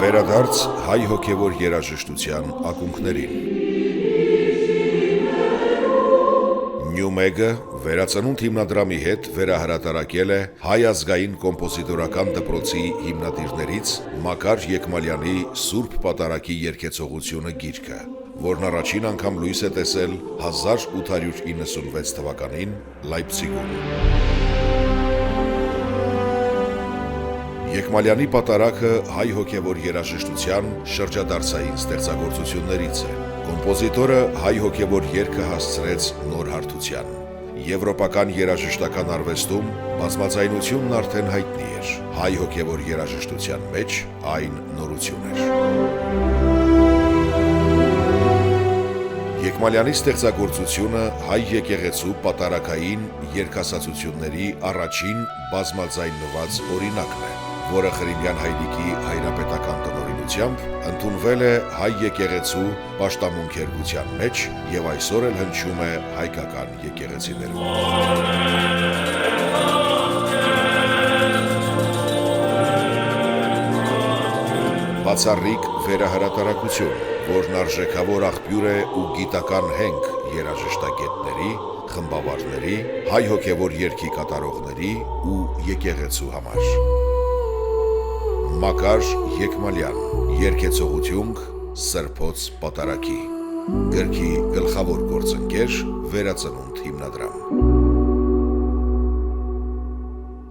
Վերադարձ հայ հոգևոր երաժշտության ակունքներին։ Նյումեգը վերածնունդ հիմնադրամի հետ վերահրատարակել է Հայ ազգային կոմպոզիտորական դպրոցի հիմնադիրներից Մակար Եկմալյանի «Սուրբ Պատարագի երգեցողությունը» գիրքը, որն առաջին անգամ լույս է տեսել 1896 թվականին Լայպցիգում։ Եկմալյանի պատարագը հայ հոգևոր երաժշտության շրջադարձային ստեղծագործություններից է։ Կոմպոզիտորը հայ հոգևոր երգը հասցրեց նոր հարթության։ Եվրոպական երաժշտական արվեստում բազմաձայնությունն արդեն հայտնի էր, հայ հոգևոր երաժշտության մեջ այն նորություն էր։ Եկմալյանի ստեղծագործությունը հայ եկեղեցու պատարագային երգասացությունների առաջին բազմաձայնված օրինակն է, որը Ղրիմյան հայրիկի հայրապետական տնօրինությամբ ընդունվել է հայ եկեղեցու պաշտամունքերգության մեջ եւ այսօր էլ հնչում է հայկական եկեղեցիներում։ Բացառիկ վերահրատարակություն, որն արժեքավոր աղբյուր է ու գիտական հենք երաժշտագետների, խմբավարների, հայ հոգևոր երգի կատարողների ու եկեղեցու համար։ Մակար Եկմալյան, երգեցողություն Սրբոց Պատարագի, գրքի գլխավոր գործընկեր, Վերածնունդ հիմնադրամ։